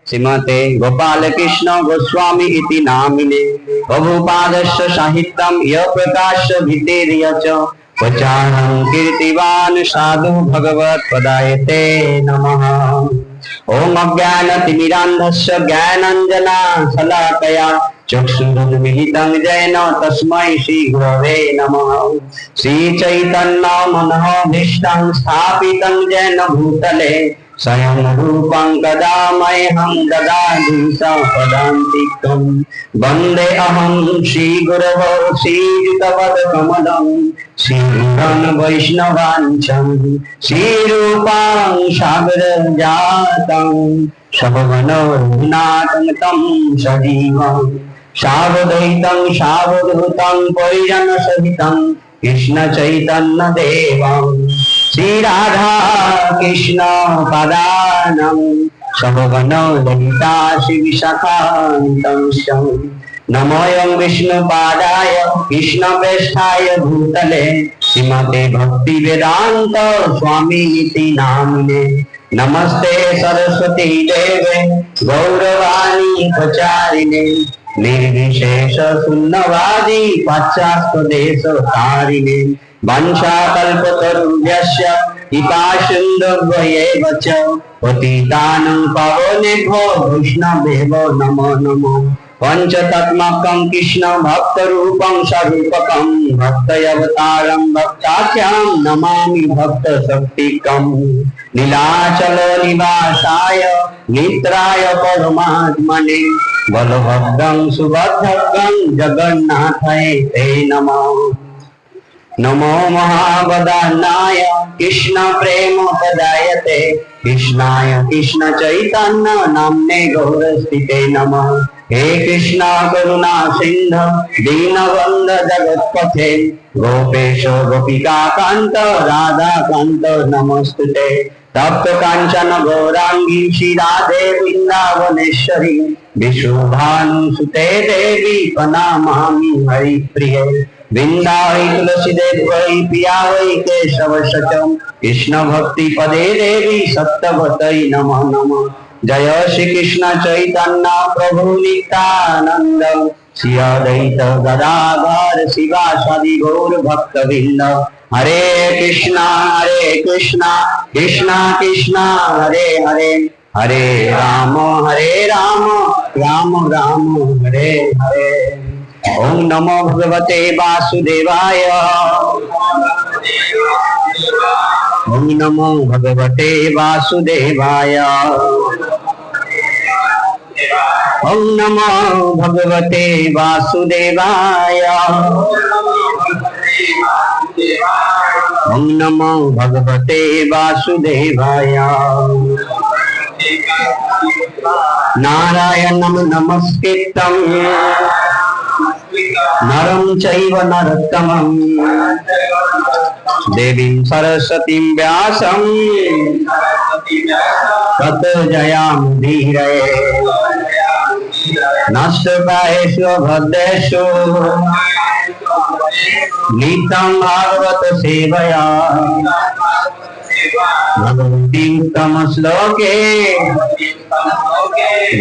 श्रीमते गोपाल कृष्ण गोस्वामी इति नामिने प्रभुपादस्य साहित्यं य प्रकाश भितेर्य च प्रचारं कीर्तिवान् साधु भगवत् पदायते नमः। ओम अज्ञानतिमिरान्धस्य ज्ञानाञ्जना शलाकया चक्षुरुन्मिलितं येन तस्मै श्रीगुरवे नमः। श्रीचैतन्यमनोभीष्टं स्थापितं येन भूतले स्वयं रूपं कदा मह्यं ददाति सपदान्तिकम्। वन्दे अहं श्रीगुरवो श्रीयुतपदकमलं श्रीगुरुं वैष्णवांचं श्रीरूपां सागरजातं सभवनो रघुनाथं तं सजीवं सावधूतं सावधूतं परिजनसहितं कृष्ण चैतन्य देवं श्री राधा कृष्ण पदानं सभवनो ललिता श्री विशाखान्तं नमोऽयं विष्णुपादाय कृष्णप्रेष्ठाय भूतले श्रीमते भक्ति वेदांत स्वामी इति नामिने नमस्ते सरस्वती देवे गौरवाणी प्रचारिणे निर्विशेष शून्यवादी पाश्चात्यदेशकारिणे वंशाकल्पतरुभ्यश्च कृपासिन्धुभ्येव च पतितानं पावनेभ्यो वैष्णवेभ्यो नमो नमः। पंचतत्मकं कृष्ण भक्त रूपं स्वरूपकं भक्तयवतारं भक्ताख्यं नमामि भक्त शक्तिकं नीलाचल निवासाय नित्राय परमात्मने बलभद्रं सुभद्रं जगन्नाथाय ते नमः। नमो महावदान्नाय कृष्ण प्रेम पदायते कृष्णाय कृष्ण चैतन्य नाम्ने गौरस्थिते नमः। हे कृष्णा करुणा सिंधु दीनबंध जगत्पथे गोपेश गोपिका कांत राधा कांत नमस्तुते। तप्त कांचन गौरांगी श्री राधे वृंदावनेश्वरी विशुभानुसुते देवी प्रणमामि हरिप्रिये। वृंदावै तुलसी देव वै पिया वै केशव सचम कृष्ण भक्ति पदे देवी सत्यवतै नमः नमः। जय श्री कृष्ण चैतन्य प्रभु नित्यानंद श्री अद्वैत गदाधर शिवासादि गौर भक्तवृंद। हरे कृष्णा कृष्णा कृष्णा हरे हरे हरे राम राम राम हरे हरे। ओम नमो भगवते वासुदेवाय ओम नमो भगवते वासुदेवाय ओम नमो भगवते वासुदेवाय ओम नमो भगवते वासुदेवाय। नारायणं नमस्कृतं नरं चैव नरोत्तमं देवीं सरस्वतीं व्यासं ततो जयामुदीरये। नष्टप्रायेषु भद्रेषु नित्यं भागवत सेवया भगवती उत्तम श्लोके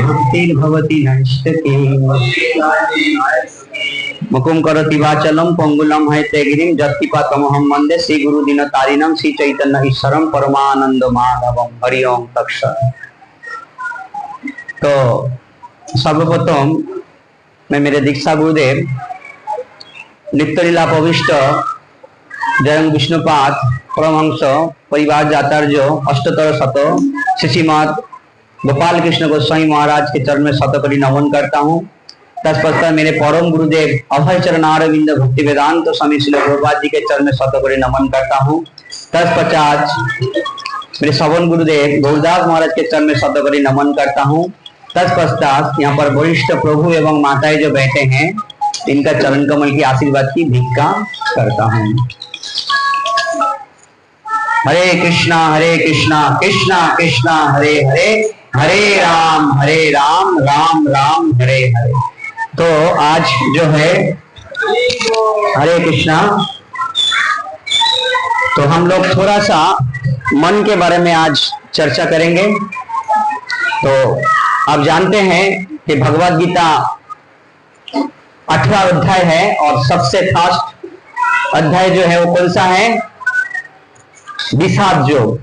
भक्तिर्भवति नैष्ठिकी। मुकुम करोति वाचलम पंगुलम हैते जत्किपातमहं वंदे श्री गुरु दीनतारिणं श्री चैतन्य ईश्वरं परमानंद माधवम। हरि ओम तत्सत्। तो सर्वप्रथम मैं मेरे दीक्षा गुरुदेव नित्यलीला प्रविष्ट जयं विष्णुपाद परमहंस परिवार जातार्य अष्टोत्तर शत श्रीमद गोपाल कृष्ण गोस्वामी महाराज के चरण में शतकोटि नमन करता हूँ। तत्पश्चात मेरे परम गुरुदेव अभय चरणारविंद भक्ति वेदांत स्वामी श्री प्रभुपाद जी के चरण में शतकोटि नमन करता हूँ। तत्पश्चात मेरे श्रवण गुरुदेव गौरदास महाराज के चरण में शतकोटि नमन करता हूँ। तत्पश्चात यहाँ पर वरिष्ठ प्रभु एवं माताएं जो बैठे हैं इनका चरण कमल की आशीर्वाद की भिक्षा करता हूँ। हरे कृष्णा कृष्णा कृष्णा हरे हरे हरे राम राम राम हरे हरे। तो आज जो है हरे कृष्णा, तो हम लोग थोड़ा सा मन के बारे में आज चर्चा करेंगे। तो आप जानते हैं कि भगवत गीता 18 अध्याय है और सबसे फास्ट अध्याय जो है वो कौन सा है? विषाद योग।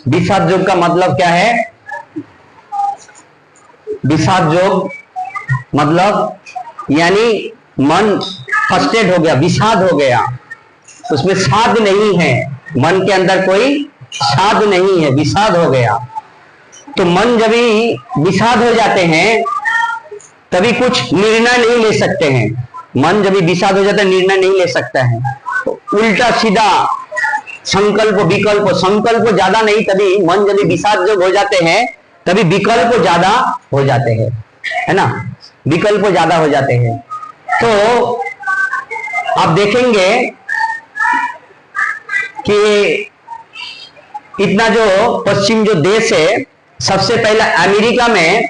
विषाद योग का मतलब क्या है? विषाद योग मतलब यानी मन फ्रस्ट्रेट हो गया, विषाद हो गया, उसमें साध नहीं है, मन के अंदर कोई साध नहीं है, विषाद हो गया। तो मन जब भी विषाद हो जाते हैं तभी कुछ निर्णय नहीं ले सकते हैं। मन जब भी विषाद हो जाता है निर्णय नहीं ले सकता है, तो उल्टा सीधा संकल्प विकल्प, संकल्प ज्यादा नहीं, तभी मन जब भी विषाद जब हो जाते हैं तभी विकल्प ज्यादा हो जाते हैं, है ना, विकल्प ज्यादा हो जाते हैं। तो आप देखेंगे कि इतना जो पश्चिम जो देश है, सबसे पहला अमेरिका में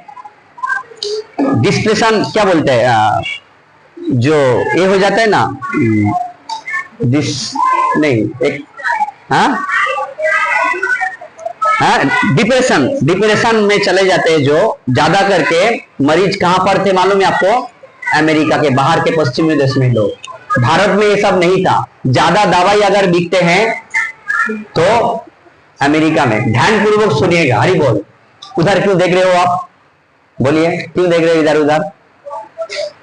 डिस्प्रेशन क्या बोलते हैं, जो ये हो जाता है ना, डिप्रेशन में चले जाते हैं जो ज्यादा करके मरीज कहां पर थे मालूम है आपको? अमेरिका के बाहर के पश्चिमी देश में लोग। भारत में ये सब नहीं था। ज्यादा दवाई अगर बिकते हैं तो अमेरिका में। ध्यानपूर्वक सुनिएगा, हरि बोल। उधर क्यों देख रहे हो आप? बोलिए, क्यों देख रहे हो इधर उधर?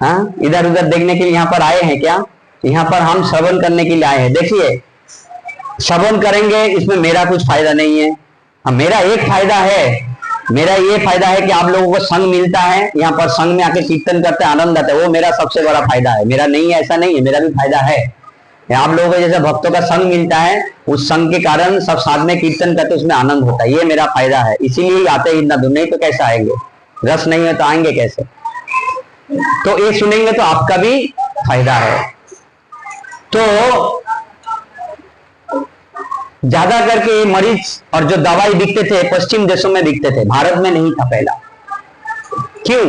हाँ, इधर उधर देखने के लिए यहाँ पर आए हैं क्या? यहाँ पर हम श्रवण करने के लिए आए हैं। देखिए, श्रवण करेंगे इसमें मेरा कुछ फायदा नहीं है। हाँ, मेरा एक फायदा है, मेरा ये फायदा है कि आप लोगों को संग मिलता है, यहाँ पर संग में आके कीर्तन करते हैं, आनंद आता है, वो मेरा सबसे बड़ा फायदा है। मेरा नहीं है ऐसा नहीं है, मेरा भी फायदा है। आप लोगों को जैसे भक्तों का संग मिलता है, उस संग के कारण सब साथ में कीर्तन करते, उसमें आनंद होता है, ये मेरा फायदा है। इसीलिए आते हैं इतना दूर, नहीं तो कैसे आएंगे? रस नहीं है तो आएंगे कैसे? तो ये सुनेंगे तो आपका भी फायदा है। तो ज्यादा करके मरीज और जो दवाई बिकते थे पश्चिम देशों में बिकते थे, भारत में नहीं था पहला। क्यों?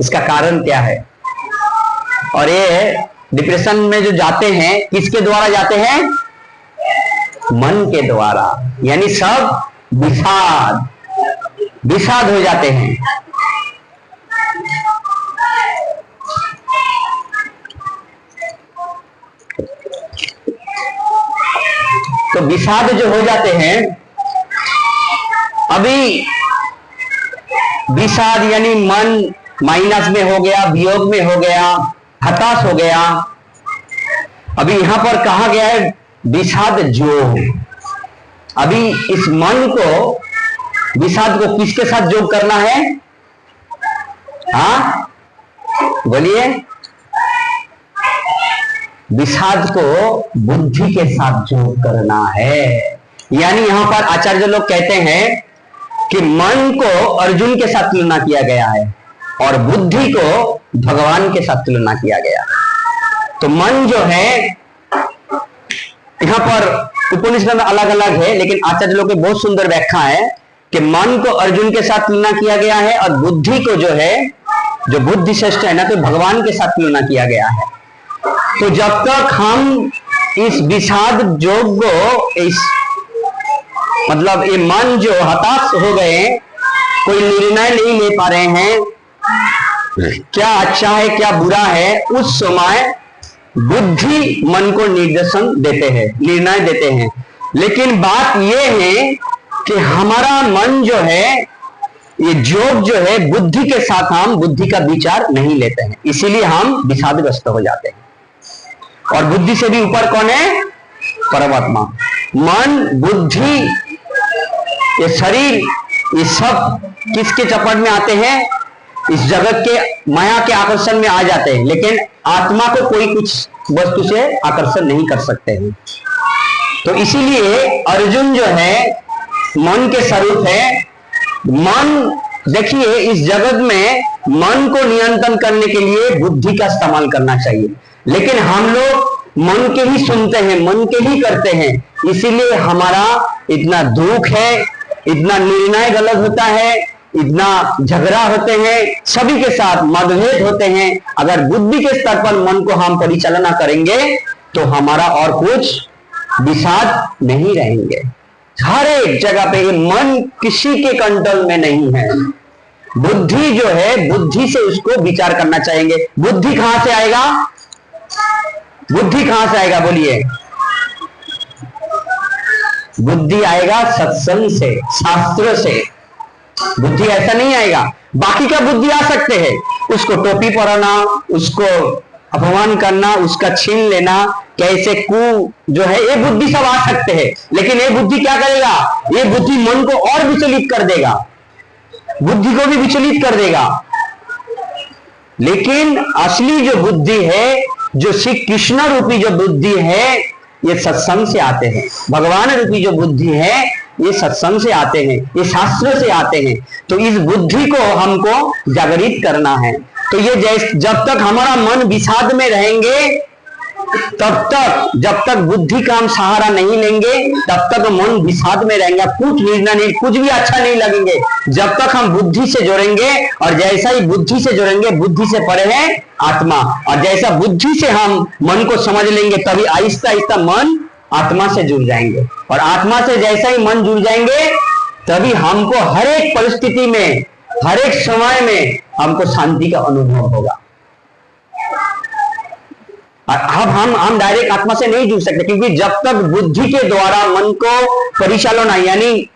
इसका कारण क्या है? और ये डिप्रेशन में जो जाते हैं किसके द्वारा जाते हैं? मन के द्वारा, यानी सब विषाद हो जाते हैं। तो विषाद जो हो जाते हैं, अभी विषाद यानी मन माइनस में हो गया, वियोग में हो गया, हताश हो गया। अभी यहां पर कहा गया है विषाद जोग। अभी इस मन को, विषाद को किसके साथ जोग करना है? हाँ बोलिए। विषाद को बुद्धि के साथ जोग करना है। यानी यहां पर आचार्य लोग कहते हैं कि मन को अर्जुन के साथ तुलना किया गया है और बुद्धि को भगवान के साथ तुलना किया गया। तो मन जो है, यहां पर उपनिषद में अलग अलग है, लेकिन आचार्य लोग की बहुत सुंदर व्याख्या है कि मन को अर्जुन के साथ तुलना किया गया है और बुद्धि को जो है, जो बुद्धि श्रेष्ठ है ना, तो भगवान के साथ तुलना किया गया है। तो जब तक हम इस विषाद जोग को, इस मतलब ये मन जो हताश हो गए, कोई निर्णय नहीं ले पा रहे हैं, क्या अच्छा है क्या बुरा है, उस समय बुद्धि मन को निर्देशन देते हैं, निर्णय देते हैं। लेकिन बात यह है कि हमारा मन जो है, ये जोग जो है, बुद्धि के साथ हम बुद्धि का विचार नहीं लेते हैं, इसीलिए हम विषादग्रस्त हो जाते हैं। और बुद्धि से भी ऊपर कौन है? परमात्मा। मन, बुद्धि, ये शरीर, ये सब किसके चपट में आते हैं? इस जगत के माया के आकर्षण में आ जाते हैं, लेकिन आत्मा को कोई कुछ वस्तु से आकर्षण नहीं कर सकते हैं। तो इसीलिए अर्जुन जो है मन के स्वरूप है। मन, देखिए इस जगत में मन को नियंत्रण करने के लिए बुद्धि का इस्तेमाल करना चाहिए, लेकिन हम लोग मन के ही सुनते हैं, मन के ही करते हैं, इसीलिए हमारा इतना दुख है, इतना निर्णय गलत होता है, इतना झगड़ा होते हैं, सभी के साथ मतभेद होते हैं। अगर बुद्धि के स्तर पर मन को हम परिचालना करेंगे तो हमारा और कुछ विषाद नहीं रहेंगे। हर एक जगह पे ये मन किसी के कंट्रोल में नहीं है। बुद्धि जो है, बुद्धि से उसको विचार करना चाहेंगे। बुद्धि कहां से आएगा? बुद्धि कहां से आएगा बोलिए? बुद्धि आएगा सत्संग से, शास्त्र से। बुद्धि ऐसा नहीं आएगा। बाकी का बुद्धि आ सकते हैं, उसको टोपी पहनाना, उसको अपमान करना, उसका छीन लेना, कैसे जो है, ये बुद्धि सब आ सकते हैं। लेकिन ये बुद्धि क्या करेगा? ये बुद्धि मन को और विचलित कर देगा, बुद्धि को भी विचलित कर देगा। लेकिन असली जो बुद्धि है, जो श्री कृष्ण रूपी जो बुद्धि है, ये सत्संग से आते हैं। भगवान रूपी जो बुद्धि है, ये सत्संग से आते हैं, ये शास्त्र से आते हैं। तो इस बुद्धि को हमको जागृत करना है। तो ये जब तक हमारा मन विषाद में रहेंगे, तब तक, जब तक बुद्धि का हम सहारा नहीं लेंगे, तब तक मन विषाद में रहेंगे, कुछ निर्णय नहीं, कुछ भी अच्छा नहीं लगेंगे। जब तक हम बुद्धि से जुड़ेंगे, और जैसा ही बुद्धि से जुड़ेंगे, बुद्धि से परे है आत्मा, और जैसा बुद्धि से हम मन को समझ लेंगे, तभी आहिस्ता आहिस्ता मन आत्मा से जुड़ जाएंगे। और आत्मा से जैसा ही मन जुड़ जाएंगे, तभी हमको हर एक परिस्थिति में, हर एक समय में हमको शांति का अनुभव होगा। अब हम डायरेक्ट आत्मा से नहीं जुड़ सकते, क्योंकि जब तक बुद्धि के द्वारा मन को परिचालना, यानी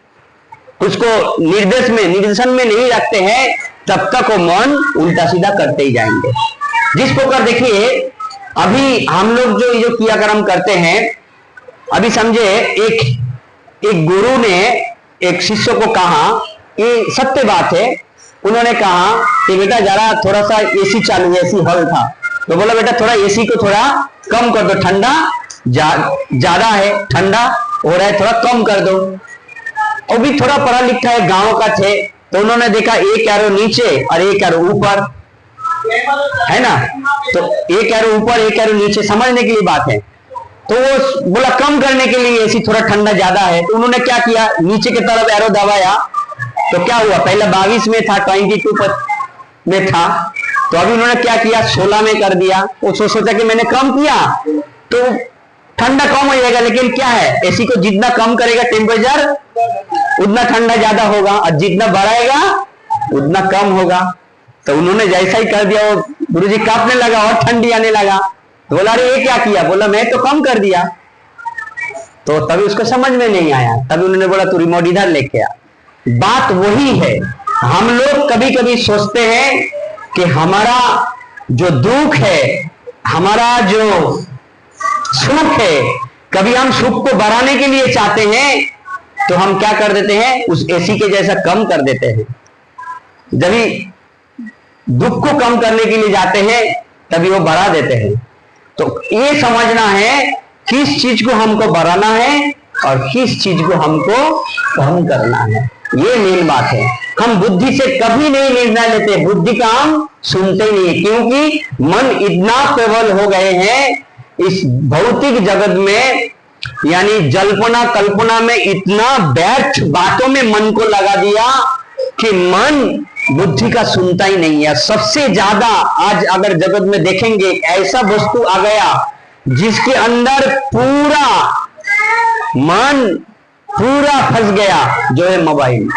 उसको निर्देशन में नहीं रखते हैं, तब तक वो मन उल्टा सीधा करते ही जाएंगे। जिस प्रकार देखिए, अभी हम लोग जो क्रियाक्रम करते हैं, अभी समझे एक गुरु ने एक शिष्य को कहा, ये सत्य बात है, उन्होंने कहा कि बेटा जरा थोड़ा सा एसी चालू है, एसी हॉल था, तो बोला बेटा थोड़ा एसी को थोड़ा कम कर दो, ठंडा ज्यादा है, ठंडा हो रहा है, थोड़ा कम कर दो। और भी थोड़ा पढ़ा लिखा है, गांव का थे, तो उन्होंने देखा एक एरो नीचे और एक एरो ऊपर है ना, तो एक एरो ऊपर एक एरो नीचे, समझने के लिए बात है। तो वो बोला कम करने के लिए एसी थोड़ा ठंडा ज्यादा है, तो उन्होंने क्या किया, नीचे की तरफ एरो दबाया, तो क्या हुआ, पहले 22 में था, 22 में था, तो अभी उन्होंने क्या किया, 16 में कर दिया। वो सोचा कि मैंने कम किया तो ठंडा कम हो जाएगा, लेकिन क्या है, एसी को जितना कम करेगा टेम्परेचर, उतना ठंडा ज्यादा होगा, और जितना बढ़ाएगा उतना कम होगा। तो उन्होंने जैसा ही कर दिया, वो गुरुजी कांपने लगा और ठंडी आने लगा। तो बोला अरे ये क्या किया, बोला मैं तो कम कर दिया। तो तभी उसको समझ में नहीं आया, तभी उन्होंने बोला तू रिमोट इधर लेके आ। बात वही है, हम लोग कभी कभी सोचते हैं कि हमारा जो दुख है, हमारा जो सुख है, कभी हम सुख को बढ़ाने के लिए चाहते हैं, तो हम क्या कर देते हैं, उस एसी के जैसा कम कर देते हैं। जब भी दुख को कम करने के लिए जाते हैं, तभी वो बढ़ा देते हैं। तो ये समझना है किस चीज को हमको बढ़ाना है और किस चीज को हमको कम करना है, ये मेन बात है। हम बुद्धि से कभी नहीं निर्णय लेते, बुद्धि का हम सुनते ही नहीं, क्योंकि मन इतना प्रबल हो गए हैं इस भौतिक जगत में, यानी जल्पना कल्पना में इतना व्यर्थ बातों में मन को लगा दिया कि मन बुद्धि का सुनता ही नहीं है। सबसे ज्यादा आज अगर जगत में देखेंगे, ऐसा वस्तु आ गया जिसके अंदर पूरा मन पूरा फंस गया, जो है मोबाइल,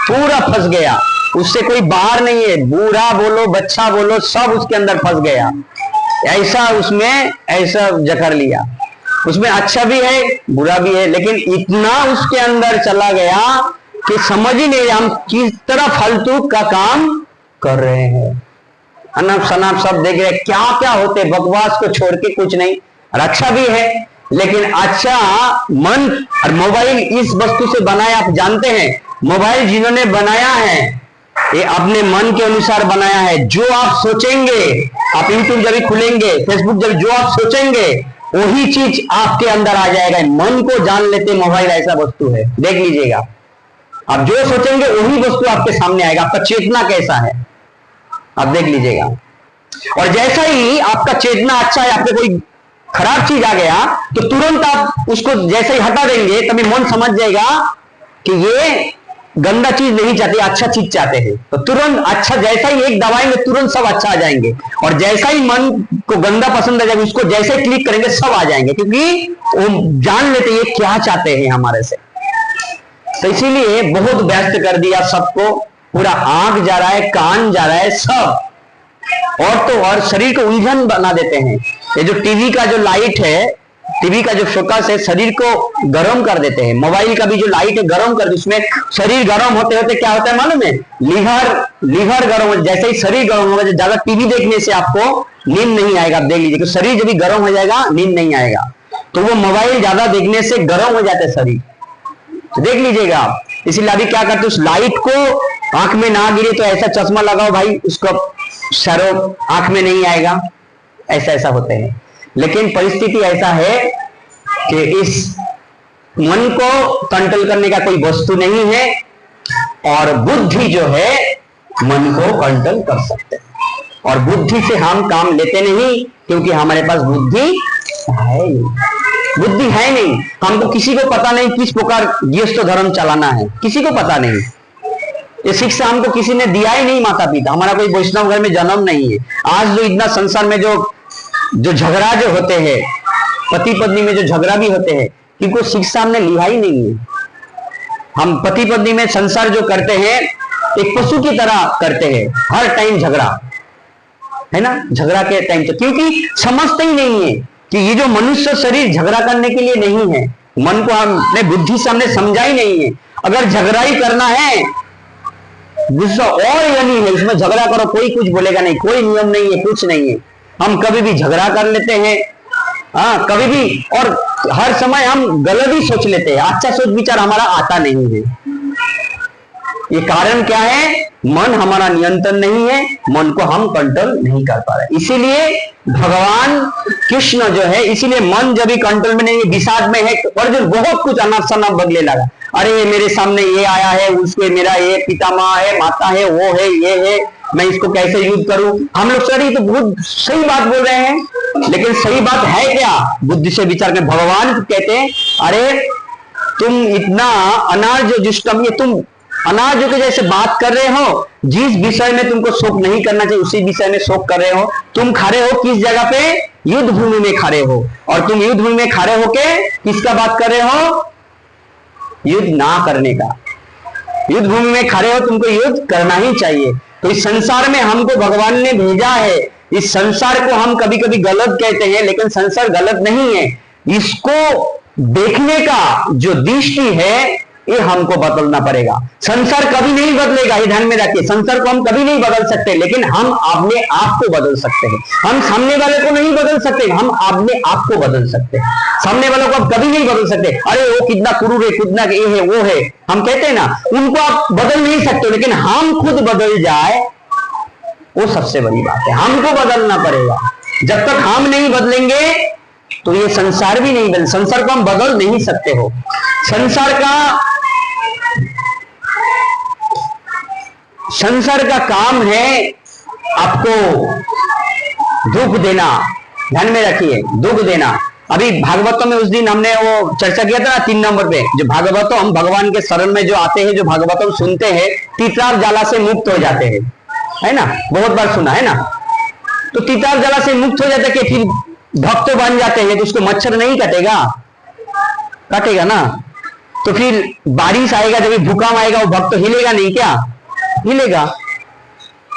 पूरा फंस गया, उससे कोई बाहर नहीं है, बूढ़ा बोलो बच्चा बोलो सब उसके अंदर फंस गया। ऐसा उसमें ऐसा जकड़ लिया, उसमें अच्छा भी है बुरा भी है, लेकिन इतना उसके अंदर चला गया कि समझ ही नहीं हम किस तरह फालतू का काम कर रहे हैं। अनाप शनाप सब देख रहे, क्या क्या होते, बकवास को छोड़ के कुछ नहीं। रक्षा भी है, लेकिन अच्छा मन और मोबाइल इस वस्तु से बनाया, आप जानते हैं मोबाइल जिन्होंने बनाया है ये अपने मन के अनुसार बनाया है। जो आप सोचेंगे, आप यूट्यूब जब भी खुलेंगे, फेसबुक जब जो आप सोचेंगे वही चीज आपके अंदर आ जाएगा। मन को जान लेते मोबाइल ऐसा वस्तु है, देख लीजिएगा, आप जो सोचेंगे वही वस्तु आपके सामने आएगा। आपका चेतना कैसा है आप देख लीजिएगा, और जैसा ही आपका चेतना अच्छा है, आपके कोई खराब चीज आ गया तो तुरंत आप उसको जैसे ही हटा देंगे, तभी मन समझ जाएगा कि ये गंदा चीज नहीं चाहते, अच्छा चीज चाहते हैं। तो तुरंत अच्छा, जैसा ही एक दबाएंगे तुरंत सब अच्छा आ जाएंगे, और जैसा ही मन को गंदा पसंद आ जाएगा, उसको जैसे ही क्लिक करेंगे सब आ जाएंगे, क्योंकि वो जान लेते ये क्या चाहते हैं हमारे से। तो इसीलिए बहुत व्यस्त कर दिया सबको, पूरा आंख जा रहा है, कान जा रहा है, सब। और तो और शरीर को उलझन बना देते हैं। ये जो टीवी का जो लाइट है, टीवी का जो फोकस है, शरीर को गर्म कर देते हैं। मोबाइल का भी जो लाइट है गर्म कर, उसमें शरीर गर्म होते होते क्या होता है मालूम है? लीवर गर्म हो। जैसे ही शरीर गर्म होगा, ज्यादा टीवी देखने से आपको नींद नहीं आएगा। आप देख लीजिए कि शरीर जब भी गर्म हो जाएगा, नींद नहीं आएगा। तो वो मोबाइल ज्यादा देखने से गर्म हो जाता है शरीर, तो देख लीजिएगा आप। इसीलिए अभी क्या करते, उस लाइट को आंख में ना गिरे तो ऐसा चश्मा लगाओ भाई, उसको सरो आंख में नहीं आएगा। ऐसा होते हैं। लेकिन परिस्थिति ऐसा है कि इस मन को कंट्रोल करने का कोई वस्तु नहीं है, और बुद्धि जो है मन को कंट्रोल कर सकते हैं। और बुद्धि से हम काम लेते नहीं, क्योंकि हमारे पास बुद्धि है नहीं। बुद्धि है नहीं। हमको किसी को पता नहीं किस प्रकार गृहस्थ धर्म चलाना है, किसी को पता नहीं। ये शिक्षा हमको किसी ने दिया ही नहीं, माता पिता। हमारा कोई वैष्णव घर में जन्म नहीं है। आज जो इतना संसार में जो झगड़ा जो होते हैं, पति पत्नी में जो झगड़ा भी होते हैं, क्योंकि शिक्षा हमने लिया ही नहीं है। हम पति पत्नी में संसार जो करते हैं, एक पशु की तरह करते हैं। हर टाइम झगड़ा है ना, झगड़ा के टाइम तो, क्योंकि समझते ही नहीं है कि ये जो मनुष्य शरीर झगड़ा करने के लिए नहीं है। मन को हमने बुद्धि से हमने समझा ही नहीं है। अगर झगड़ा ही करना है, गुस्सा और यानी है, उसमें झगड़ा करो, कोई कुछ बोलेगा नहीं, कोई नियम नहीं है, कुछ नहीं है। हम कभी भी झगड़ा कर लेते हैं, हाँ कभी भी, और हर समय हम गलत ही सोच लेते हैं। अच्छा सोच विचार हमारा आता नहीं है। ये कारण क्या है? मन हमारा नियंत्रण नहीं है, मन को हम कंट्रोल नहीं कर पा रहे। इसीलिए भगवान कृष्ण जो है, इसीलिए मन जब भी कंट्रोल में नहीं है, विषाद में है, अर्जुन बहुत कुछ अनाप शनाप बदले लगा। अरे मेरे सामने ये आया है, उसके मेरा ये पितामह है, माता है, वो है, ये है, मैं इसको कैसे युद्ध करूं? हम लोग सर ये तो बहुत सही बात बोल रहे हैं, लेकिन सही बात है क्या? बुद्धि से विचार कर। भगवान कहते हैं अरे तुम इतना अनार्य जुष्टम, ये तुम अनार्य के जैसे बात कर रहे हो। जिस विषय में तुमको शोक नहीं करना चाहिए, उसी विषय में शोक कर रहे हो। तुम खड़े हो किस जगह पे? युद्ध भूमि में खड़े हो। और तुम युद्ध भूमि में खड़े होके किसका बात कर रहे हो? युद्ध ना करने का। युद्ध भूमि में खड़े हो, तुमको युद्ध करना ही चाहिए। तो इस संसार में हमको भगवान ने भेजा है। इस संसार को हम कभी कभी गलत कहते हैं, लेकिन संसार गलत नहीं है। इसको देखने का जो दृष्टि है, ये हमको बदलना पड़ेगा। संसार कभी नहीं बदलेगा, ये ध्यान में रखिए। संसार को हम कभी नहीं बदल सकते, लेकिन हम अपने आप को बदल सकते हैं। हम सामने वाले को नहीं बदल सकते, हम अपने आप को बदल सकते हैं। सामने वालों को आप कभी नहीं बदल सकते। अरे वो कितना क्रूर है, कितना ये है, वो है, हम कहते हैं ना, उनको आप बदल नहीं सकते। लेकिन हम खुद बदल जाए, वो सबसे बड़ी बात है। हमको बदलना पड़ेगा। जब तक हम नहीं बदलेंगे तो ये संसार भी नहीं बदल। संसार को हम बदल नहीं सकते हो। संसार का काम है आपको दुख देना। ध्यान में रखिए, दुख देना। अभी भागवतों में उस दिन हमने वो चर्चा किया था ना, 3 नंबर पे, जो भागवतों, हम भगवान के शरण में जो आते हैं, जो भागवतों सुनते हैं, तीतार जाला से मुक्त हो जाते हैं, है ना, बहुत बार सुना है ना। तो तीतार जाला से मुक्त हो जाते कि फिर भक्त बन जाते हैं, तो उसको मच्छर नहीं कटेगा, कटेगा ना। तो फिर बारिश आएगा, जब भूकंप आएगा, वो भक्त हिलेगा नहीं क्या? हिलेगा।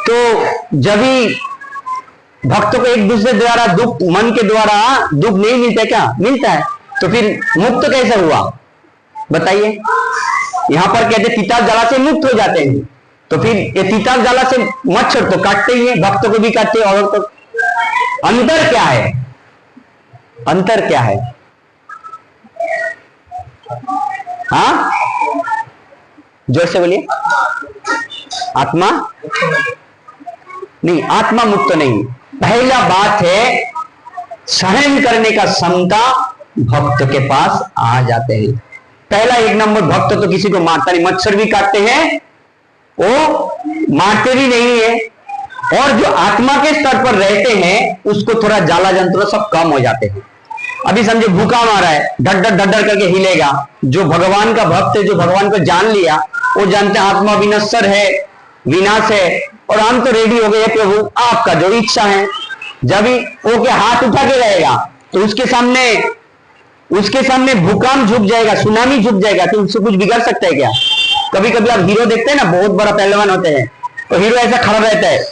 तो जब भी भक्त को एक दूसरे द्वारा दुख, मन के द्वारा दुख नहीं मिलता क्या? मिलता है। तो फिर मुक्त कैसे हुआ बताइए? यहां पर कहते तीतार जाला से मुक्त हो जाते हैं। तो फिर ये तीतार जाला से मच्छर तो काटते ही है, भक्त को भी काटते हैं। और तो अंतर क्या है? अंतर क्या है? हाँ, जोर से बोलिए। आत्मा नहीं, आत्मा मुक्त नहीं। पहला बात है, सहन करने का क्षमता भक्त के पास आ जाते हैं। पहला 1 नंबर, भक्त तो किसी को मारता नहीं। मच्छर भी काटते हैं, वो मारते भी नहीं है। और जो आत्मा के स्तर पर रहते हैं, उसको थोड़ा जाला जंत्र सब कम हो जाते हैं। अभी समझो भूकंप आ रहा है, ढड्डर ढड्डर करके हिलेगा। जो भगवान का भक्त है, जो भगवान को जान लिया, वो जानते हैं आत्मा विनश्वर है, विनाश है, और हम तो रेडी हो गए, प्रभु आपका जो इच्छा है। जब ही वो के हाथ उठा के रहेगा, तो उसके सामने भूकंप झुक जाएगा, सुनामी झुक जाएगा। तो उससे कुछ बिगड़ सकता है क्या? कभी कभी आप हीरो देखते हैं ना, बहुत बड़ा पहलवान होते हैं, तो हीरो ऐसा खड़ा रहता है,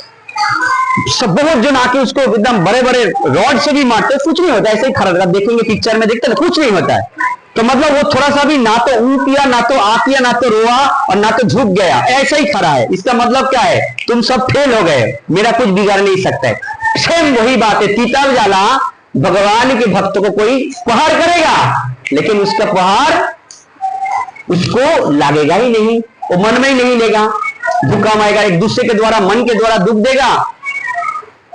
सब बहुत जन आके उसको एकदम बड़े बड़े रॉड से भी मारते, कुछ नहीं होता, ऐसे ही खड़ा रहता। देखेंगे पिक्चर में देखते ना, कुछ नहीं होता है। तो मतलब वो थोड़ा सा भी ना तो ऊ किया, ना तो आ किया, ना तो रोआ और ना तो झुक गया, ऐसा ही खड़ा है। इसका मतलब क्या है? तुम सब फेल हो गए, मेरा कुछ बिगाड़ नहीं सकता है। सेम वही बात है, तीतर जाला भगवान के भक्त को कोई प्रहार करेगा, लेकिन उसका प्रहार उसको लगेगा ही नहीं, वो मन में ही नहीं लेगा, दुख आएगा, एक दूसरे के द्वारा, मन के द्वारा दुख देगा,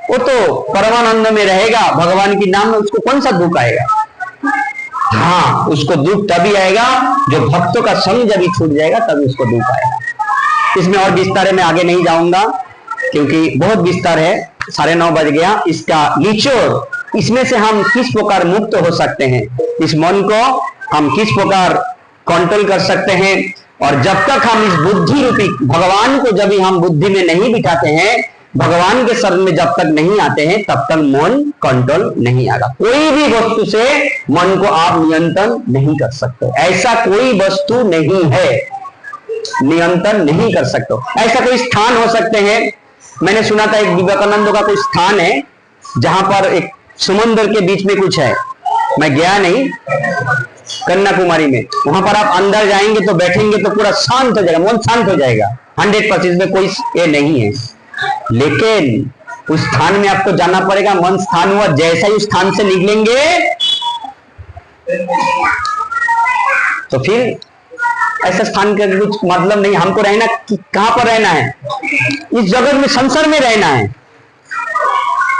वो तो परमानंद में रहेगा भगवान की नाम में, उसको कौन सा दुख आएगा? हाँ, उसको दुख तभी आएगा जो भक्तों का संग जब छूट जाएगा, तभी उसको दुख आएगा। इसमें और विस्तार में आगे नहीं जाऊंगा, क्योंकि बहुत विस्तार है, 9:30 बज गया। इसका निचोड़, इसमें से हम किस प्रकार मुक्त हो सकते हैं, इस मन को हम किस प्रकार कंट्रोल कर सकते हैं, और जब तक हम इस बुद्धि रूपी भगवान को जब हम बुद्धि में नहीं बिठाते हैं, भगवान के शरण में जब तक नहीं आते हैं, तब तक मन कंट्रोल नहीं आएगा। कोई भी वस्तु से मन को आप नियंत्रण नहीं कर सकते, ऐसा कोई वस्तु नहीं है, नियंत्रण नहीं कर सकते। ऐसा कोई स्थान हो सकते हैं, मैंने सुना था एक विवेकानंद का कोई स्थान है जहां पर एक समुद्र के बीच में कुछ है, मैं गया नहीं, कन्याकुमारी में, वहां पर आप अंदर जाएंगे तो बैठेंगे तो पूरा शांत हो जाएगा, मन शांत हो जाएगा, 100% में कोई ये नहीं है। लेकिन उस स्थान में आपको जाना पड़ेगा, मन स्थान हुआ, जैसा ही उस स्थान से निकलेंगे तो फिर ऐसा स्थान का कुछ मतलब नहीं। हमको रहना कहां पर रहना है? इस जगत में, संसार में रहना है,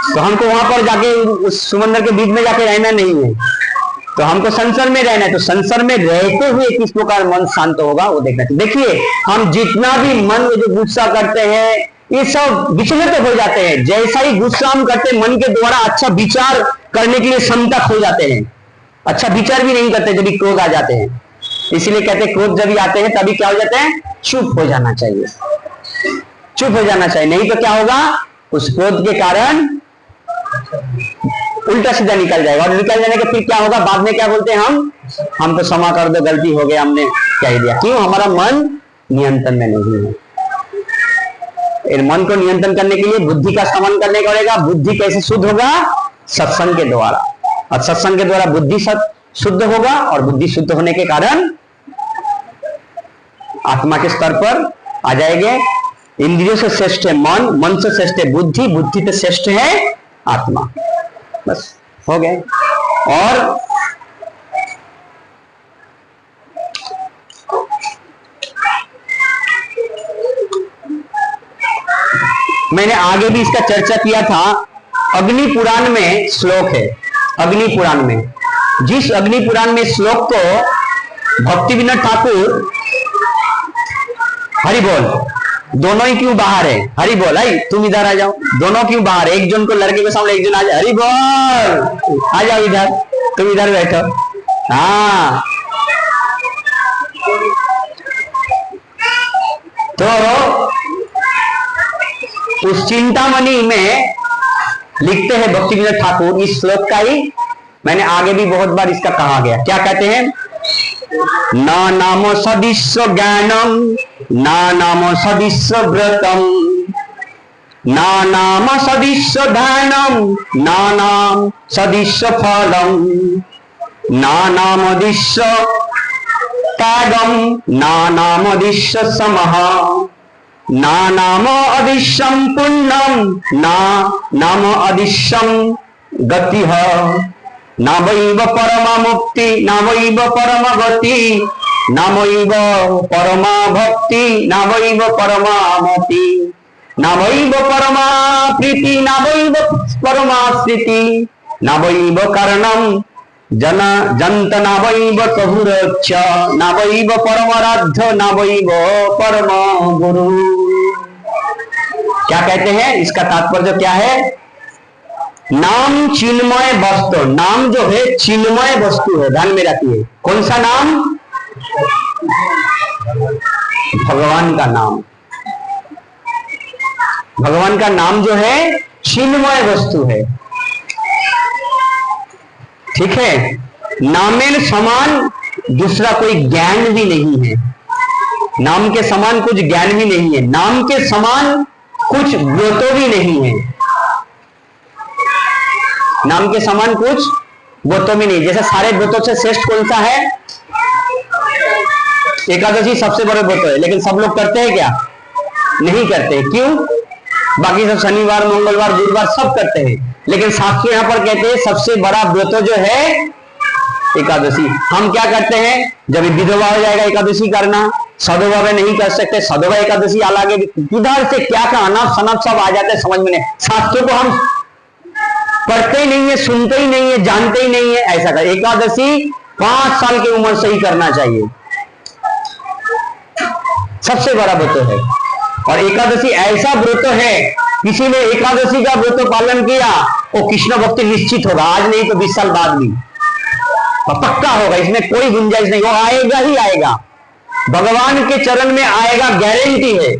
तो हमको वहां पर जाके उस समुद्र के बीच में जाके रहना नहीं है, तो हमको संसार में रहना है। तो संसार में रहते हुए किस प्रकार मन शांत होगा वो देखना चाहिए। देखिए, हम जितना भी मन में जो गुस्सा करते हैं, ये सब विचलित हो जाते हैं। जैसा ही गुस्सा हम करते हैं, मन के द्वारा अच्छा विचार करने के लिए क्षमता खो जाते हैं, अच्छा विचार भी नहीं करते जब क्रोध आ जाते हैं। इसीलिए कहते हैं क्रोध जब आते हैं तभी क्या हो जाते हैं? चुप हो जाना चाहिए, चुप हो जाना चाहिए, नहीं तो क्या होगा? उस क्रोध के कारण उल्टा सीधा निकल जाएगा, और निकल जाने के फिर क्या होगा? बाद में क्या बोलते हैं हमको क्षमा कर दो, गलती हो गया, हमने कह दिया। क्यों? हमारा मन नियंत्रण में नहीं है। मन को नियंत्रण करने के लिए बुद्धि का इस्तेमाल करने का पड़ेगा। बुद्धि कैसे शुद्ध होगा? सत्संग के द्वारा, और सत्संग के द्वारा बुद्धि शुद्ध होगा, और बुद्धि शुद्ध होने के कारण आत्मा के स्तर पर आ जाएंगे। इंद्रियों से श्रेष्ठ है मन, मन से श्रेष्ठ है बुद्धि, बुद्धि से श्रेष्ठ है आत्मा। बस हो गए। और मैंने आगे भी इसका चर्चा किया था। अग्नि पुराण में श्लोक है, अग्नि पुराण में, जिस अग्नि पुराण में श्लोक को भक्ति विनोद ठाकुर, हरि बोल, दोनों ही क्यों बाहर है? हरि बोल, आई तुम इधर आ जाओ, दोनों क्यों बाहर है? एक जन को लड़के के सामने, एक जन आ जाए, हरि बोल, आ जाओ इधर, तुम इधर बैठो। हाँ, तो उस चिंतामणि में लिखते हैं भक्ति विनोद ठाकुर, इस श्लोक का ही मैंने आगे भी बहुत बार इसका कहा गया। क्या कहते हैं? ना नाम सदिश्य ज्ञानम, ना नाम सदिश्य व्रतम, ना नाम सदिश्य ध्यानम, ना नाम सदिश्य फलम, ना नाम दिश्य त्यागम, ना नाम दिश्य समः, ना नाम अदिश्यम पुण्यम, ना नाम अदिश्यम गति है, ना वैव परमा मुक्ति, ना वैव परमा गति, ना वैव परमा भक्ति, ना वैव परमा मति, ना वैव परमा प्रीति, ना वैव परमा स्थिति, ना वैव कारणम जंत, ना वैव कहुरच्च, ना वैव परमाराध्य, ना वैव परम गुरु। क्या कहते हैं? इसका तात्पर्य क्या है? नाम चिन्मय वस्तु, नाम जो है चिन्मय वस्तु है, ध्यान में रखिए। कौन सा नाम? भगवान का नाम। भगवान का नाम जो है चिन्मय वस्तु है, ठीक है। नामेन समान दूसरा कोई ज्ञान भी नहीं है, नाम के समान कुछ ज्ञान भी नहीं है, नाम के समान कुछ व्रतों भी नहीं है, नाम के समान कुछ व्रतों भी नहीं। जैसे सारे व्रतों से श्रेष्ठ कौन सा है? एकादशी सबसे बड़े व्रत है, लेकिन सब लोग करते हैं क्या? नहीं करते। क्यों? बाकी सब शनिवार, मंगलवार, गुरुवार सब करते हैं, लेकिन शास्त्र यहाँ पर कहते हैं सबसे बड़ा व्रत जो है एकादशी। हम क्या करते हैं? जब विधवा हो जाएगा एकादशी करना, सदोवा में नहीं कर सकते, सदोवा एकादशी अलग है, किधर से क्या का अनाप शनाप सब आ जाते हैं, समझ में नहीं। शास्त्रों को हम पढ़ते ही नहीं है, सुनते ही नहीं है, जानते ही नहीं है। ऐसा कर एकादशी 5 साल की उम्र से ही करना चाहिए, सबसे बड़ा व्रत है। और एकादशी ऐसा व्रत है, किसी ने एकादशी का व्रत पालन किया वो कृष्ण भक्ति निश्चित होगा, आज नहीं तो 20 साल बाद भी पक्का होगा, इसमें कोई गुंजाइश नहीं। वो आएगा ही आएगा, भगवान के चरण में आएगा, गारंटी है।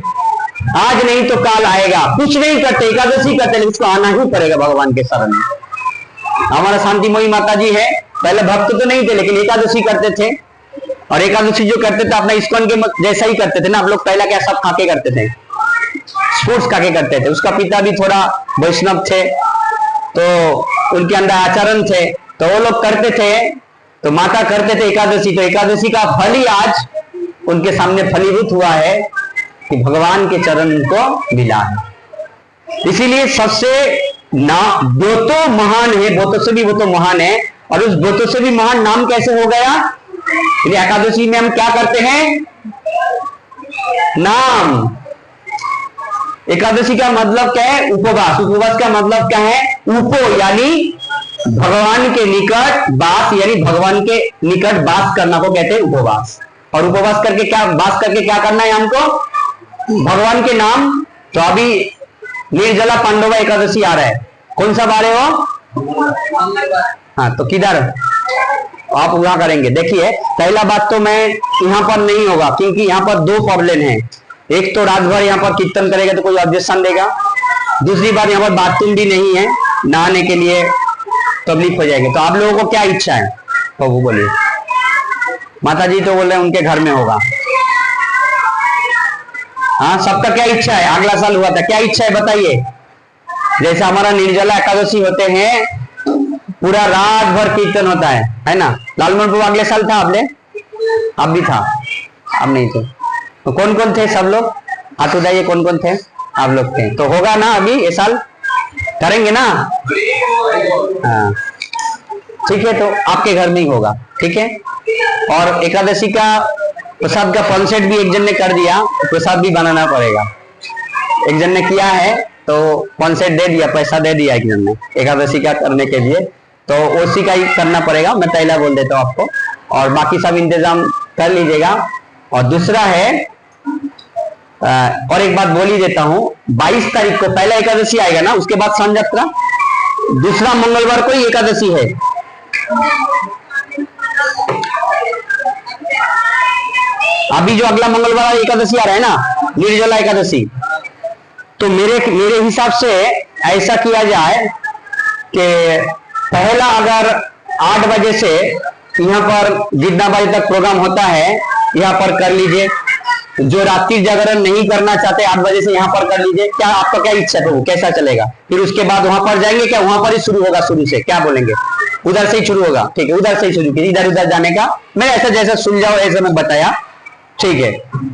आज नहीं तो काल आएगा। कुछ नहीं करते, एकादशी करते, लेकिन उसको आना ही पड़ेगा भगवान के शरण में। हमारा शांतिमयी माता जी है, पहले भक्त तो नहीं थे, लेकिन एकादशी करते थे। और एकादशी जो करते थे अपना इस्कॉन के जैसा ही करते थे ना। हम लोग पहला क्या सब खाके करते थे, स्पोर्ट्स खाके करते थे। उसका पिता भी थोड़ा वैष्णव थे, तो उनके अंदर आचरण थे, तो वो लोग करते थे, तो माता करते थे एकादशी। तो एकादशी का फल ही आज उनके सामने फलीभूत हुआ है कि भगवान के चरण उनको मिला है। इसीलिए सबसे व्रतों महान है, व्रतों से भी वो तो महान है। और उस व्रतों से भी महान नाम कैसे हो गया? एकादशी में हम क्या करते हैं? नाम। एकादशी का मतलब क्या है? उपवास। उपवास का मतलब क्या है? उपो यानी भगवान के निकट, वास यानी भगवान के निकट वास करना को कहते हैं उपवास। और उपवास करके क्या, वास करके क्या करना है हमको? भगवान के नाम। तो अभी निर्जला पांडवा एकादशी आ रहा है, कौन सा बार है वो? हाँ, तो किधर आप वहां करेंगे? देखिए, पहला बात तो मैं यहाँ पर नहीं होगा, क्योंकि यहाँ पर 2 प्रॉब्लम है। एक तो रात भर यहाँ पर कीर्तन करेगा तो कोई ऑब्जेक्शन देगा, दूसरी बात यहाँ पर बाथरूम भी नहीं है, नहाने के लिए तकलीफ हो जाएगी। तो आप लोगों को क्या इच्छा है? तो वो बोलिए। माता जी तो बोल रहे हैं उनके घर में होगा। हाँ, सबका क्या इच्छा है? अगला साल हुआ था, क्या इच्छा है बताइए? जैसे हमारा निर्जला एकादशी होते हैं, पूरा रात भर कीर्तन होता है ना। लालमोहन प्रभु अगले साल था, आपने अब भी था, अब नहीं थे। तो कौन कौन थे? सब लोग हाथ उठाइए, कौन कौन थे? आप लोग थे। तो होगा ना अभी ये साल? करेंगे ना? हाँ, ठीक है, तो आपके घर में ही होगा, ठीक है। और एकादशी का प्रसाद का पंसेट भी एक जन ने कर दिया, प्रसाद भी बनाना पड़ेगा। एक जन ने किया है तो पंसेट दे दिया, पैसा दे दिया एक जन ने एकादशी का करने के लिए, तो उसी का ही करना पड़ेगा। मैं पहला बोल देता हूँ आपको, और बाकी सब इंतजाम कर लीजिएगा। और दूसरा है, और एक बात बोल ही देता हूँ, 22 तारीख को पहला एकादशी आएगा ना, उसके बाद शान यात्रा, दूसरा मंगलवार को ही एकादशी है। अभी जो अगला मंगलवार एकादशी आ रहा है ना, निर्जला एकादशी, तो मेरे हिसाब से ऐसा किया जाए कि पहला अगर 8 बजे से यहाँ पर जितना बजे तक प्रोग्राम होता है यहाँ पर कर लीजिए। जो रात्रि जागरण नहीं करना चाहते 8 बजे से यहाँ पर कर लीजिए। क्या आपका क्या इच्छा है, वो कैसा चलेगा? फिर उसके बाद वहां पर जाएंगे क्या? वहां पर ही शुरू होगा, शुरू से क्या बोलेंगे? उधर से ही शुरू होगा, ठीक है, उधर से ही शुरू, इधर उधर जाने का मैं ऐसा जैसा सुन जाओ ऐसा मैं बताया, ठीक है।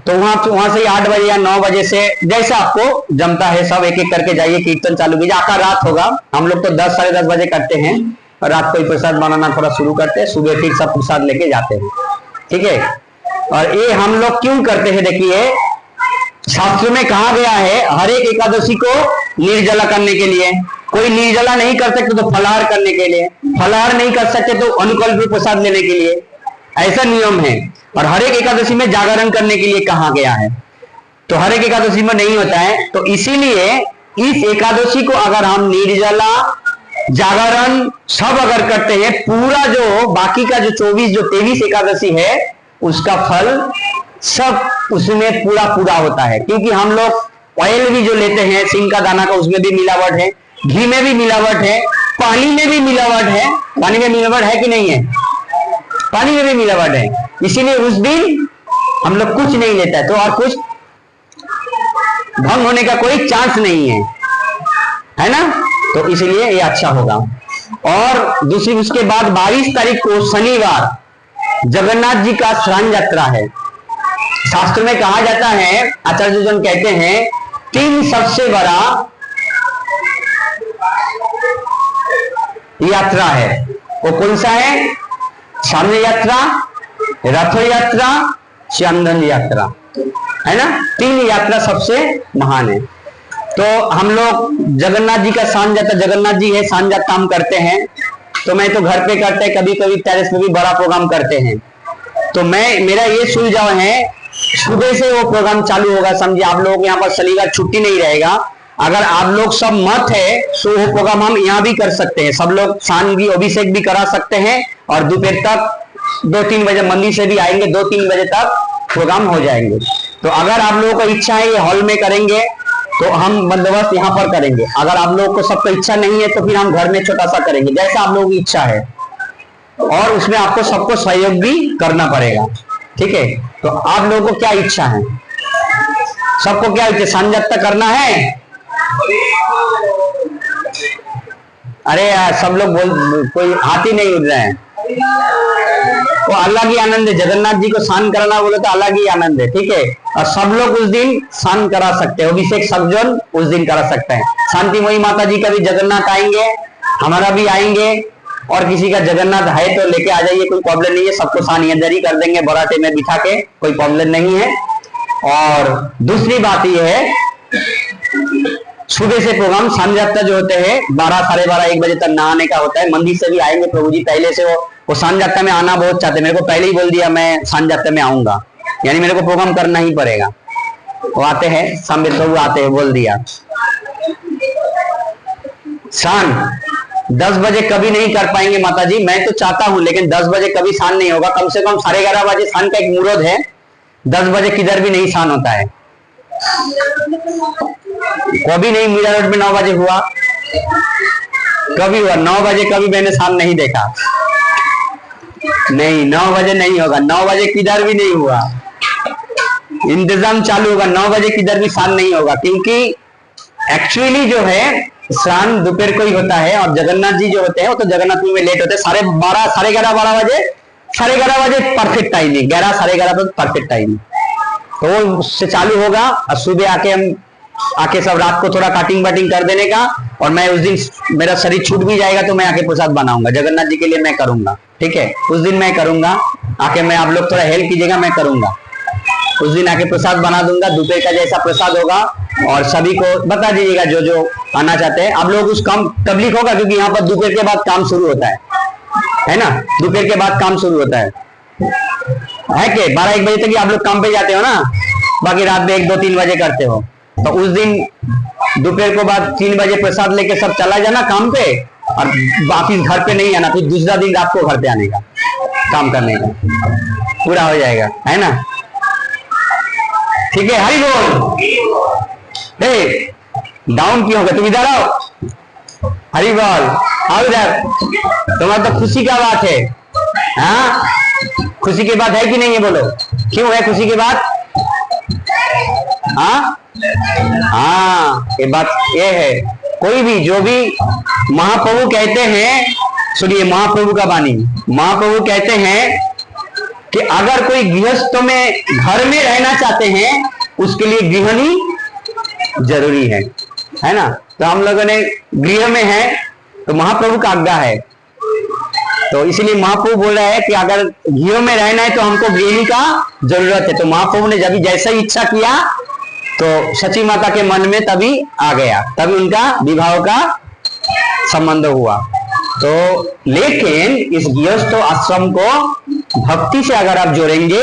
तो वहां से 8 बजे या 9 बजे से जैसा आपको जमता है सब एक एक करके जाइए, कीर्तन चालू कीजिए। आका रात होगा, हम लोग तो 10 साढ़े 10 बजे करते हैं, और रात को ही प्रसाद बनाना थोड़ा शुरू करते हैं, सुबह फिर सब प्रसाद लेके जाते हैं, ठीक है। और ये हम लोग क्यों करते हैं? देखिए, शास्त्र में कहा गया है हर एक एकादशी को निर्जला करने के लिए। कोई निर्जला नहीं कर सकते तो फलाहार करने के लिए, फलाहार नहीं कर सकते तो अनुकल्प प्रसाद लेने के लिए, ऐसा नियम है। और हर एक एकादशी में जागरण करने के लिए कहा गया है, तो हर एक एकादशी में नहीं होता है। तो इसीलिए इस एकादशी को अगर हम निर्जला जागरण सब अगर करते हैं, पूरा जो बाकी का जो 23 एकादशी है उसका फल सब उसमें पूरा पूरा होता है। क्योंकि हम लोग ऑयल भी जो लेते हैं सिंग का दाना का, उसमें भी मिलावट है, घी में भी मिलावट है, पानी में भी मिलावट है। पानी में मिलावट है कि नहीं है? पानी में भी मिलावट है। इसीलिए उस दिन हम लोग कुछ नहीं लेता है तो और कुछ भंग होने का कोई चांस नहीं है ना, तो इसलिए ये अच्छा होगा। और दूसरी उसके बाद 22 तारीख को शनिवार जगन्नाथ जी का स्नान यात्रा है। शास्त्र में कहा जाता है, आचार्य जन कहते हैं, 3 सबसे बड़ा यात्रा है। वो कौन सा है? शान्य यात्रा, रथ यात्रा, चंदन यात्रा, है ना। 3 यात्रा सबसे महान है। तो हम लोग जगन्नाथ जी का शान यात्रा, जगन्नाथ जी है शान यात्रा हम करते हैं। तो मैं तो घर पे करते हैं, कभी कभी टेरेस पे भी बड़ा प्रोग्राम करते हैं। तो मेरा ये सुझाव है, सुबह से वो प्रोग्राम चालू होगा, समझिए आप लोग यहाँ पर शनिवार छुट्टी नहीं रहेगा। अगर आप लोग सब मत है तो वो प्रोग्राम हम यहाँ भी कर सकते हैं, सब लोग शान भी अभिषेक भी करा सकते हैं और दोपहर तक 2-3 बजे मंदिर से भी आएंगे, 2-3 बजे तक प्रोग्राम हो जाएंगे। तो अगर आप लोगों को इच्छा है ये हॉल में करेंगे तो हम बंदोबस्त यहाँ पर करेंगे। अगर आप लोगों को सबको इच्छा नहीं है तो फिर हम घर में छोटा सा करेंगे, जैसा आप लोगों की इच्छा है। और उसमें आपको सबको सहयोग भी करना पड़ेगा, ठीक है। तो आप लोगों को क्या इच्छा है? सबको क्या इच्छा? शान यात्रा करना है? अरे यार सब लोग कोई हाथ ही नहीं उठ रहे हैं। वो अलग ही आनंद है, जगन्नाथ जी को स्नान कराना बोले तो अलग ही आनंद है, ठीक है। और सब लोग उस दिन स्नान करा सकते हैं, अभिषेक सब जन उस दिन करा सकते हैं। शांतिमयी माता जी का भी जगन्नाथ आएंगे, हमारा भी आएंगे, और किसी का जगन्नाथ है तो लेके आ जाइए, कोई प्रॉब्लम नहीं है। सबको शान जरी कर देंगे बराते में बिठा के, कोई प्रॉब्लम नहीं है। और दूसरी बात यह है, सुबह से प्रोग्राम शान यात्रा जो होते हैं 12, 12:30, 1 बजे तक नहाने का होता है। मंदिर से भी आएंगे प्रभु जी, पहले से वो शान यात्रा में आना बहुत चाहते हैं। मेरे को पहले ही बोल दिया मैं शान यात्रा में आऊंगा, यानी मेरे को प्रोग्राम करना ही पड़ेगा। वो आते हैं, शाम प्रभु आते हैं, बोल दिया। शान 10 बजे कभी नहीं कर पाएंगे माता जी, मैं तो चाहता हूं लेकिन 10 बजे कभी शान नहीं होगा। कम से कम 11:30 बजे शान का एक मुहूर्त है, 10 बजे किधर भी नहीं शान होता है। कभी नहीं मीरा रोड में 9 बजे हुआ, कभी हुआ 9 बजे, कभी मैंने शान नहीं देखा। नहीं, 9 बजे नहीं होगा, 9 बजे किधर भी नहीं हुआ। इंतजाम चालू होगा, 9 बजे किधर भी शान नहीं होगा, क्योंकि एक्चुअली जो है स्नान दोपहर को ही होता है। और जगन्नाथ जी जो होते हैं वो तो जगन्नाथ में लेट होते हैं, 12:30, 12:30 बजे, 11:30 बजे परफेक्ट टाइमिंग, 11, 11:30 बजे परफेक्ट टाइमिंग। तो वो उससे चालू होगा और सुबह आके सब रात को थोड़ा काटिंग बाटिंग कर देने का। और मैं उस दिन मेरा शरीर छूट भी जाएगा तो मैं आके प्रसाद बनाऊंगा, जगन्नाथ जी के लिए मैं करूंगा, ठीक है। उस दिन मैं करूंगा, आके मैं, आप लोग थोड़ा हेल्प कीजिएगा, मैं करूंगा। उस दिन आके प्रसाद बना दूंगा, दोपहर का जैसा प्रसाद होगा। और सभी को बता दीजिएगा जो जो आना चाहते हैं। आप लोग उस काम तबलीग होगा, क्योंकि यहाँ पर दोपहर के बाद काम शुरू होता है ना, दोपहर के बाद काम शुरू होता है कि 12-1 बजे तक ही आप लोग काम पे जाते हो ना, बाकी रात में 1-2-3 बजे करते हो। तो उस दिन दोपहर को बाद 3 बजे प्रसाद लेके सब चला जाना काम पे, और वापिस घर पे नहीं आना, फिर दूसरा दिन रात को घर पे आने का, काम करने का, पूरा हो जाएगा, है ना, ठीक है। हरि बोल। डाउन क्यों हो गए? तुम इधर आओ। हरि बोल। आओ इधर। तुम्हारा तो खुशी का बात है, हाँ, खुशी की बात है कि नहीं है? बोलो, क्यों है खुशी की बात? हाँ, ये बात ये है, कोई भी जो भी महाप्रभु कहते हैं, सुनिए महाप्रभु का वाणी, महाप्रभु कहते हैं कि अगर कोई गृहस्थ में घर में रहना चाहते हैं उसके लिए गृहिणी जरूरी है ना। तो हम लोगों ने गृह में है तो महाप्रभु का आज्ञा है, तो इसलिए महाप्रभु बोल रहे हैं कि अगर गृह में रहना है तो हमको गृहिणी का जरूरत है। तो महाप्रभु ने जब जैसा ही इच्छा किया तो सची माता के मन में तभी आ गया, तभी उनका विवाह का संबंध हुआ। तो लेकिन इस गृहस्थ आश्रम को भक्ति से अगर आप जोड़ेंगे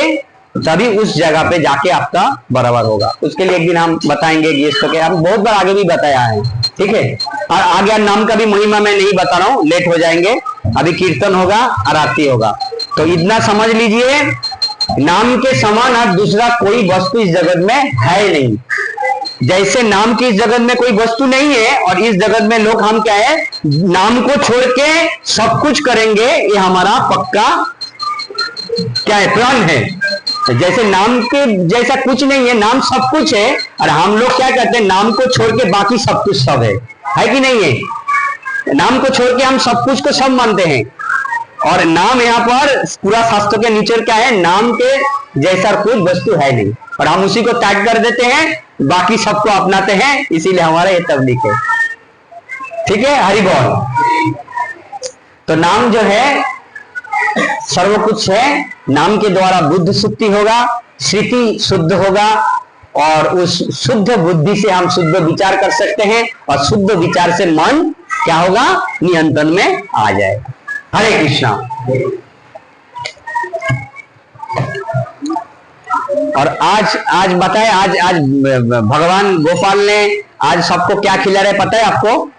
तभी उस जगह पे जाके आपका बराबर होगा। उसके लिए एक दिन हम बताएंगे गृहस्थ के, हम बहुत बार आगे भी बताया है, ठीक है। और आगे नाम का भी महिमा मैं नहीं बता रहा हूँ, लेट हो जाएंगे। अभी कीर्तन होगा, आरती होगा, तो इतना समझ लीजिए, नाम के समान अब दूसरा कोई वस्तु इस जगत में है नहीं। जैसे नाम की इस जगत में कोई वस्तु नहीं है, और इस जगत में लोग हम क्या है, नाम को छोड़ के सब कुछ करेंगे, ये हमारा पक्का क्या है, प्रण है। जैसे नाम के जैसा कुछ नहीं है, नाम सब कुछ है। और हम लोग क्या कहते हैं, नाम को छोड़ के बाकी सब कुछ सब है कि नहीं है? नाम को छोड़ के हम सब कुछ को सब मानते हैं। और नाम यहाँ पर पूरा शास्त्र के नीचे क्या है, नाम के जैसा कुछ वस्तु है नहीं, और हम उसी को त्याग कर देते हैं, बाकी सबको अपनाते हैं, इसीलिए हमारा ये तबलीग है। ठीक है, हरि बोल। तो नाम जो है सर्व कुछ है। नाम के द्वारा बुद्ध शुद्धि होगा, स्मृति शुद्ध होगा, और उस शुद्ध बुद्धि से हम शुद्ध विचार कर सकते हैं, और शुद्ध विचार से मन क्या होगा, नियंत्रण में आ जाएगा। हरे कृष्णा। और आज बताए, आज भगवान गोपाल ने आज सबको क्या खिला रहे पता है आपको?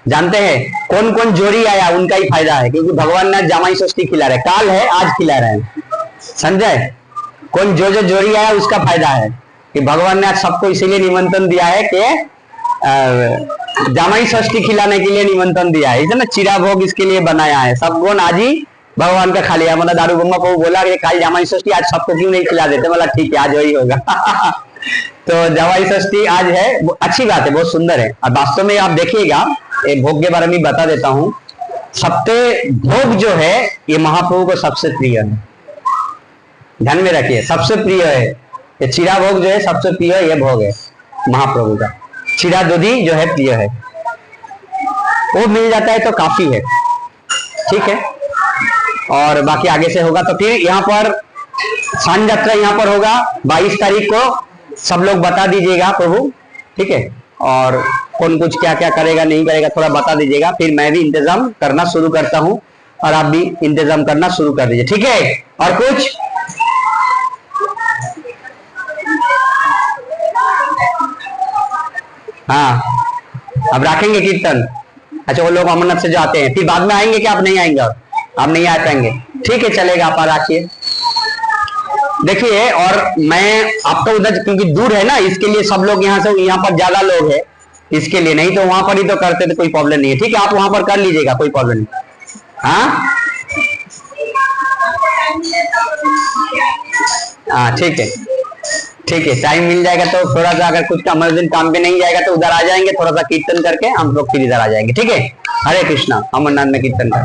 जानते हैं कौन कौन जोड़ी आया उनका ही फायदा है, क्योंकि भगवान ने जामाई षष्ठी खिला रहे, काल है आज खिला रहे हैं, समझे? कौन जो जोड़ी आया उसका फायदा है कि भगवान ने आज सबको इसीलिए निमंत्रण दिया है कि जामाई षष्ठी खिलाने के लिए निमंत्रण दिया है, इसे ना चिरा भोग इसके लिए बनाया है। सब गुण आज ही भगवान का खा लिया। मतलब दारू गम्मा को बोला कि काल जामाई षष्ठी, आज सबको क्यों नहीं खिला देते? बोला ठीक है आज वही होगा। तो जामाई षष्ठी आज है, अच्छी बात है, बहुत सुंदर है। और वास्तव में आप देखिएगा, एक भोग के बारे में बता देता हूं। सप्ते भोग जो है ये महाप्रभु को सबसे प्रिय है, ध्यान में रखिए, सबसे प्रिय है। ये चिरा भोग जो है सबसे प्रिय ये भोग है महाप्रभु का। चिरा दूधी जो है प्रिय है, वो मिल जाता है तो काफी है। ठीक है, और बाकी आगे से होगा। तो फिर यहाँ पर सांझ यात्रा यहाँ पर होगा 22 तारीख को, सब लोग बता दीजिएगा प्रभु, ठीक है? और कौन कुछ क्या क्या करेगा नहीं करेगा थोड़ा बता दीजिएगा, फिर मैं भी इंतजाम करना शुरू करता हूँ और आप भी इंतजाम करना शुरू कर दीजिए, ठीक है? और कुछ हाँ, अब रखेंगे कीर्तन। अच्छा, वो लोग अमरनाथ से जो आते हैं फिर बाद में आएंगे कि आप नहीं आएंगे? और आप नहीं आ पाएंगे, ठीक है, चलेगा, आप रखिए। देखिए, और मैं आपको उधर क्योंकि दूर है ना, इसके लिए सब लोग यहाँ से, यहाँ पर ज्यादा लोग है इसके लिए, नहीं तो वहां पर ही तो करते तो कोई प्रॉब्लम नहीं है। ठीक है, आप वहां पर कर लीजिएगा, कोई प्रॉब्लम नहीं। हाँ ठीक है, ठीक है, टाइम मिल जाएगा तो थोड़ा सा, अगर कुछ इमरजेंसी काम पे नहीं जाएगा तो उधर आ जाएंगे, थोड़ा सा कीर्तन करके हम लोग फिर इधर आ जाएंगे, ठीक है? हरे कृष्णा, अमरनाथ में कीर्तन कर।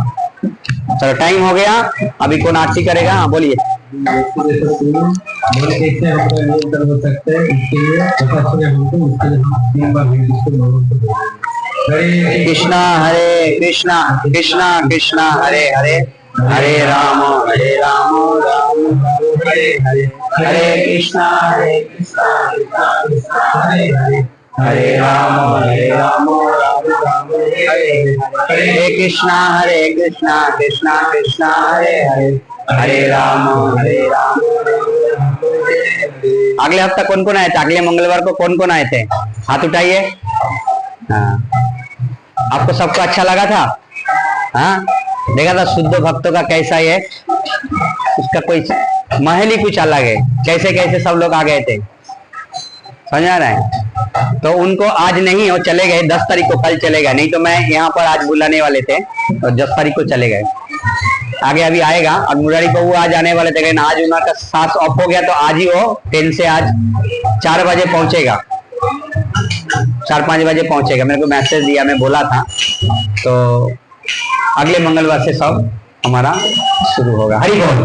चलो टाइम हो गया, अभी कौन आरती करेगा? हाँ बोलिए। कृष्णा हरे कृष्णा कृष्णा कृष्णा हरे हरे, हरे राम राम हरे हरे, हरे कृष्णा कृष्णा कृष्णा हरे हरे, हरे राम राम राम हरे हरे, हरे कृष्णा कृष्णा कृष्णा हरे हरे, हरे राम राम। अगले हफ्ता कौन कौन आए थे? अगले मंगलवार को कौन कौन आए थे? हाथ उठाइए। हाँ, आपको सबको अच्छा लगा था? हाँ, देखा था शुद्ध भक्तों का कैसा है, उसका कोई महल ही कुछ अलग है, कैसे कैसे सब लोग आ गए थे, समझ आ रहा है? तो उनको आज नहीं, वो चले गए 10 तारीख को, कल चलेगा, नहीं तो मैं यहाँ पर आज बुलाने वाले थे और 10 तारीख को चले गए। आगे अभी आएगा, और मुरारी बबू आज आने वाले थे, लेकिन आज उनका सांस ऑफ हो गया, तो आज ही वो ट्रेन से आज 4 बजे पहुंचेगा, 4-5 बजे पहुंचेगा। मेरे को मैसेज दिया, मैं बोला था, तो अगले मंगलवार से सब हमारा शुरू होगा। हरि बोल।